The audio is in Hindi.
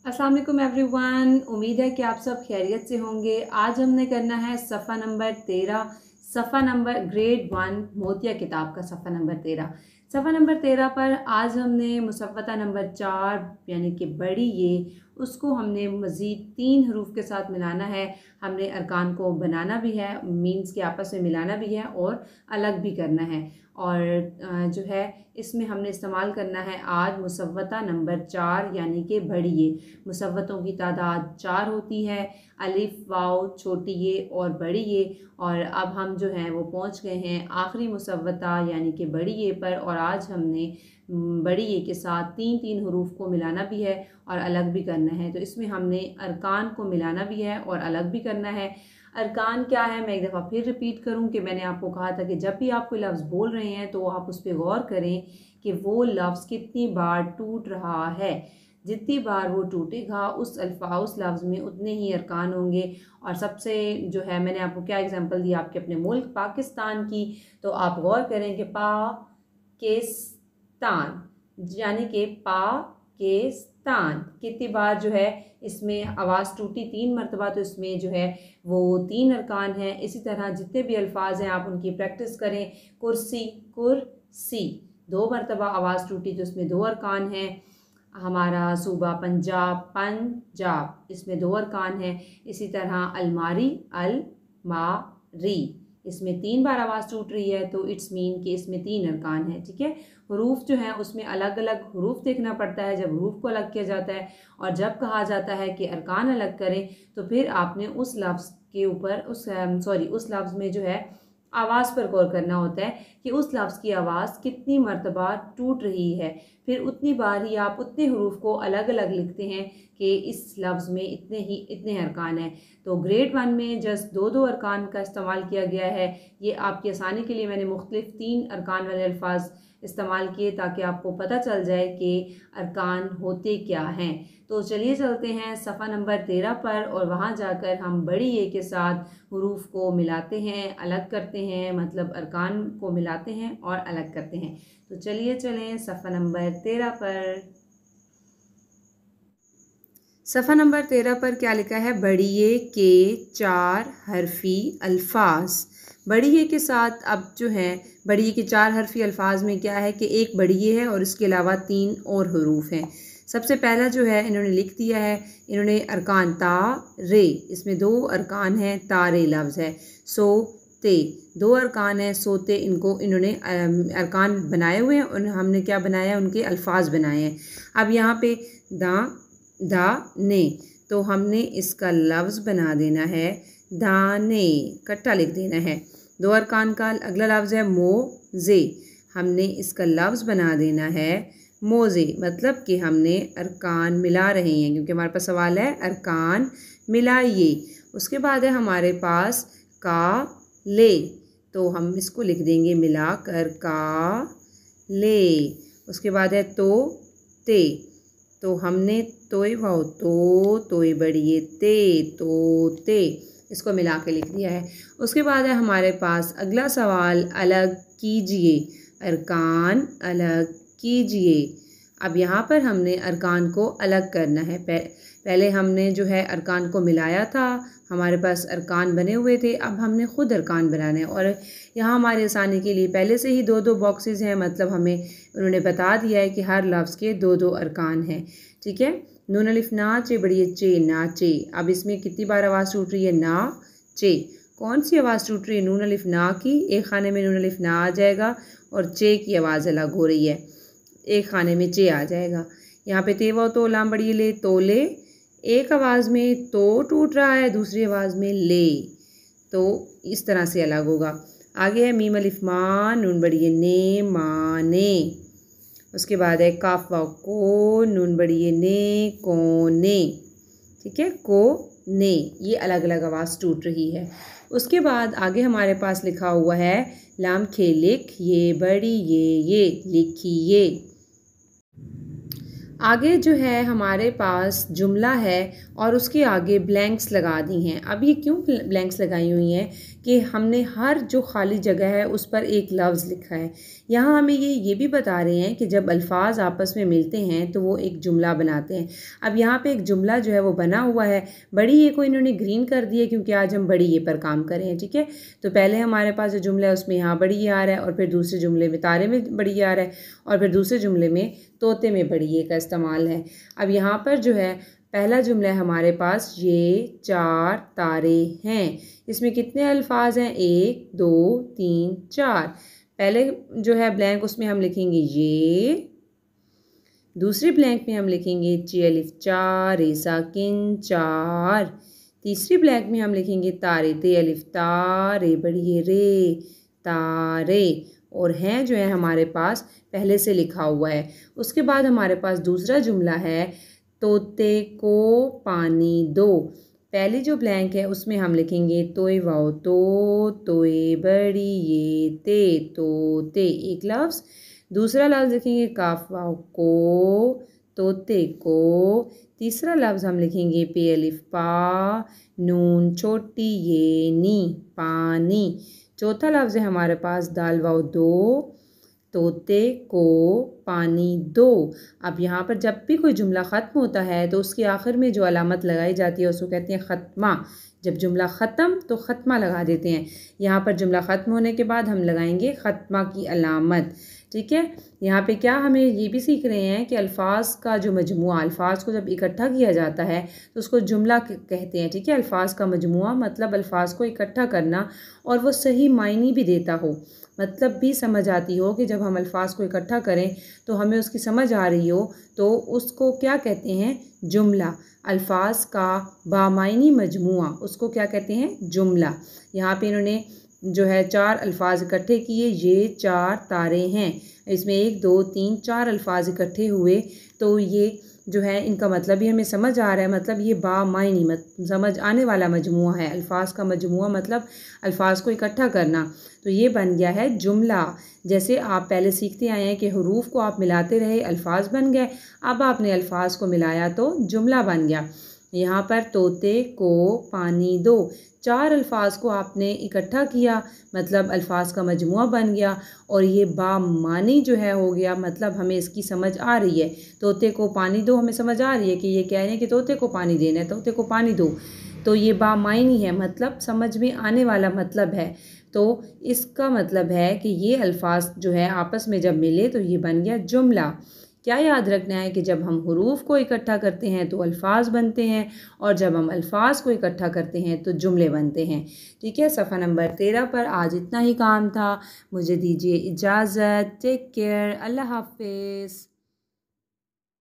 अस्सलाम वालेकुम एवरीवन। उम्मीद है कि आप सब खैरियत से होंगे। आज हमने करना है सफ़ा नंबर 13, सफ़ा नंबर ग्रेड 1 मोतिया किताब का सफ़ा नंबर 13। सफ़ा नंबर 13 पर आज हमने मुसव्वता नंबर 4 यानी कि बड़ी ये उसको हमने मज़ीद 3 हरूफ के साथ मिलाना है। हमने अरकान को बनाना भी है, मीन्स के आपस में मिलाना भी है और अलग भी करना है। और जो है इसमें हमने इस्तेमाल करना है आज मुसव्वता नंबर 4 यानी कि बड़ी ये। मुसव्वतों की तादाद 4 होती है, अलिफ वाव छोटी ये और बड़ी ये। और अब हम जो हैं वो पहुंच गए हैं आखिरी मुसव्वता यानी कि बड़ी ये पर। और आज हमने बड़ी ये के साथ 3 हरूफ को मिलाना भी है और अलग भी करना है। तो इसमें हमने अरकान को मिलाना भी है और अलग भी करना है। अरकान क्या है, मैं एक दफ़ा फिर रिपीट करूं कि मैंने आपको कहा था कि जब भी आप कोई लफ्ज़ बोल रहे हैं तो आप उस पर गौर करें कि वो लफ्ज़ कितनी बार टूट रहा है। जितनी बार वो टूटेगा उस लफ्ज़ में उतने ही अरकान होंगे। और सबसे जो है मैंने आपको क्या एग्जांपल दिया आपके अपने मुल्क पाकिस्तान की, तो आप गौर करें कि पाकिस्तान यानी कि पाकिस्तान कितनी बार जो है इसमें आवाज़ टूटी 3 मरतबा, तो इसमें जो है वो 3 अरकान हैं। इसी तरह जितने भी अल्फाज हैं आप उनकी प्रैक्टिस करें। कुर्सी कुर्सी 2 मरतबा आवाज़ टूटी तो इसमें 2 अरकान हैं। हमारा सूबा पंजाब पंजाब इसमें 2 अरकान हैं। इसी तरह अलमारी अलमारी इसमें 3 बार आवाज़ टूट रही है तो इट्स मीन कि इसमें 3 अरकान हैं। ठीक है, हरूफ जो हैं उसमें अलग अलग हरूफ देखना पड़ता है जब हरूफ को अलग किया जाता है। और जब कहा जाता है कि अरकान अलग करें तो फिर आपने उस लफ्ज़ के ऊपर उस लफ्ज़ में जो है आवाज़ पर गौर करना होता है कि उस लफ्ज़ की आवाज़ कितनी मरतबा टूट रही है। फिर उतनी बार ही आप उतने हरूफ को अलग अलग लिखते हैं कि इस लफ्ज़ में इतने अरकान हैं। तो ग्रेड 1 में जस्ट 2 अरकान का इस्तेमाल किया गया है। ये आपकी आसानी के लिए मैंने मुख्तलिफ 3 अरकान वाले अल्फाज इस्तेमाल किए ताकि आपको पता चल जाए कि अरकान होते क्या हैं। तो चलिए चलते हैं सफ़ा नंबर 13 पर और वहाँ जाकर हम बड़ी ए के साथ हरूफ को मिलाते हैं, अलग करते हैं, मतलब अरकान को मिलाते हैं और अलग करते हैं। तो चलिए चलें सफ़ा नंबर 13 पर। सफ़ा नंबर 13 पर क्या लिखा है, बड़ी ए के 4 हरफी अल्फाज। बड़ी ए के साथ अब जो है बड़ी ए के 4 हरफी अल्फाज में क्या है कि एक बड़ी ए है और इसके अलावा 3 और हरूफ हैं। सबसे पहला जो है इन्होंने लिख दिया है, इन्होंने अरकान ता रे, इसमें 2 अरकान हैं, तारे लफ्ज़ है। सो ते 2 अरकान हैं, सोते इनको इन्होंने अरकान बनाए हुए हैं और हमने क्या बनाया है, उनके अल्फाज बनाए हैं। अब यहाँ पे दाने तो हमने इसका लफ्ज़ बना देना है दाने, कट्टा लिख देना है। 2 अरकान का अगला लफ्ज़ है मोज़े, हमने इसका लफ्ज़ बना देना है मोज़े, मतलब कि हमने अरकान मिला रहे हैं क्योंकि हमारे पास सवाल है अरकान मिलाइए। उसके बाद है हमारे पास का ले, तो हम इसको लिख देंगे मिलाकर का ले। उसके बाद है तो ते, तो हमने तोय वाओ तोय बड़िए तो ते इसको मिला के लिख दिया है। उसके बाद है हमारे पास अगला सवाल अलग कीजिए, अरकान अलग कीजिए। अब यहाँ पर हमने अरकान को अलग करना है। पहले हमने जो है अरकान को मिलाया था, हमारे पास अरकान बने हुए थे, अब हमने ख़ुद अरकान बनाने हैं। और यहाँ हमारी आसानी के लिए पहले से ही 2 बॉक्सेस हैं, मतलब हमें उन्होंने बता दिया है कि हर लफ्ज़ के 2 अरकान हैं। ठीक है, नून अलिफ ना चे बड़ी चे नाचे। अब इसमें कितनी बार आवाज़ टूट रही है, ना चे। कौन सी आवाज़ टूट रही है, नून अलिफ ना की, एक खाने में नून अलिफ ना आ जाएगा और चे की आवाज़ अलग हो रही है, एक खाने में चे आ जाएगा। यहाँ पे तेवा तो लाम बड़ी ले तो ले, एक आवाज़ में तो टूट रहा है, दूसरी आवाज़ में ले, तो इस तरह से अलग होगा। आगे है मीम अलिफ मा, नून बड़ी ने माने। उसके बाद है काफ वाव को, नून बड़ी ने कोने। ठीक है, को ने, ये अलग अलग आवाज़ टूट रही है। उसके बाद आगे हमारे पास लिखा हुआ है लाम खे लिख ये बड़ी ये लिखिए। आगे जो है हमारे पास जुमला है और उसके आगे ब्लैंक्स लगा दी हैं। अब ये क्यों ब्लैंक्स लगाई हुई हैं कि हमने हर जो खाली जगह है उस पर एक लफ्ज़ लिखा है। यहाँ हमें ये भी बता रहे हैं कि जब अल्फाज आपस में मिलते हैं तो वो एक जुमला बनाते हैं। अब यहाँ पे एक जुमला जो है वो बना हुआ है। बड़ी ए को इन्होंने ग्रीन कर दिया क्योंकि आज हम बड़ी ए पर काम कर रहे हैं, ठीक है। तो पहले हमारे पास जो जुमला है उसमें यहाँ बड़ी ए आ रहा है, और फिर दूसरे जुमले में तारे में बड़ी ए आ रहा है, और फिर दूसरे जुमले में तोते में बड़ी ए का इस्तेमाल है। अब यहाँ पर जो है पहला जुमला है हमारे पास, ये 4 तारे हैं। इसमें कितने अल्फाज हैं? 1 2 3 4। पहले जो है ब्लैंक उसमें हम लिखेंगे ये, दूसरे ब्लैंक में हम लिखेंगे चे अलिफ 4 रे साकिन 4। तीसरी ब्लैंक में हम लिखेंगे तारे ते अलिफ तारे बड़ी रे तारे। और हैं जो है हमारे पास पहले से लिखा हुआ है। उसके बाद हमारे पास दूसरा जुमला है, तोते को पानी दो। पहली जो ब्लैंक है उसमें हम लिखेंगे तोए वाओ तो, तोए बड़ी ये ते, तोते एक लफ्ज़। दूसरा लफ्ज़ लिखेंगे काफ वाओ को, तोते को। तीसरा लफ्ज़ हम लिखेंगे पे अलिफ पा, नून छोटी ये नी, पानी। चौथा लफ्ज़ है हमारे पास दाल वाओ दो, तोते को पानी दो। अब यहाँ पर जब भी कोई जुमला ख़त्म होता है तो उसके आखिर में जो अलामत लगाई जाती है उसको कहते हैं ख़त्मा। जब जुमला ख़त्म तो ख़त्मा लगा देते हैं। यहाँ पर जुमला ख़त्म होने के बाद हम लगाएंगे ख़त्मा की अलामत, ठीक है। यहाँ पे क्या हमें ये भी सीख रहे हैं कि अल्फाज का जो मजमुआ, अल्फाज को जब इकट्ठा किया जाता है तो उसको जुमला कहते हैं, ठीक है। अल्फाज का मजमुआ मतलब अल्फाज को इकट्ठा करना, और वो सही मायने भी देता हो, मतलब भी समझ आती हो कि जब हम अल्फाज को इकट्ठा करें तो हमें उसकी समझ आ रही हो, तो उसको क्या कहते हैं? जुमला। अल्फाज का बामायनी मजमुआ उसको क्या कहते हैं? जुमला। यहाँ पे इन्होंने जो है 4 अल्फाज इकट्ठे किए, ये 4 तारे हैं। इसमें 1 2 3 4 अल्फाज इकट्ठे हुए, तो ये जो है इनका मतलब भी हमें समझ आ रहा है, मतलब ये बामायनी समझ आने वाला मजमुआ है। अल्फाज का मजमुआ मतलब अल्फाज को इकट्ठा करना, तो ये बन गया है जुमला। जैसे आप पहले सीखते आए हैं कि हरूफ को आप मिलाते रहे अल्फाज बन गए, अब आपने अल्फाज को मिलाया तो जुमला बन गया। यहाँ पर तोते को पानी दो, 4 अल्फाज को आपने इकट्ठा किया, मतलब अल्फाज का मजमुआ बन गया, और ये बामानी जो है हो गया, मतलब हमें इसकी समझ आ रही है। तोते को पानी दो हमें समझ आ रही है कि ये कह रहे हैं कि तोते को पानी देना है, तोते को पानी दो, तो ये बामानी है, मतलब समझ में आने वाला मतलब है। तो इसका मतलब है कि ये अल्फाज जो है आपस में जब मिले तो ये बन गया जुमला। क्या याद रखना है कि जब हम हुरूफ को इकट्ठा करते हैं तो अल्फाज बनते हैं, और जब हम अल्फाज को इकट्ठा करते हैं तो जुमले बनते हैं, ठीक है। सफ़ा नंबर 13 पर आज इतना ही काम था। मुझे दीजिए इजाज़त। Take care. अल्लाह हाफ़िज़।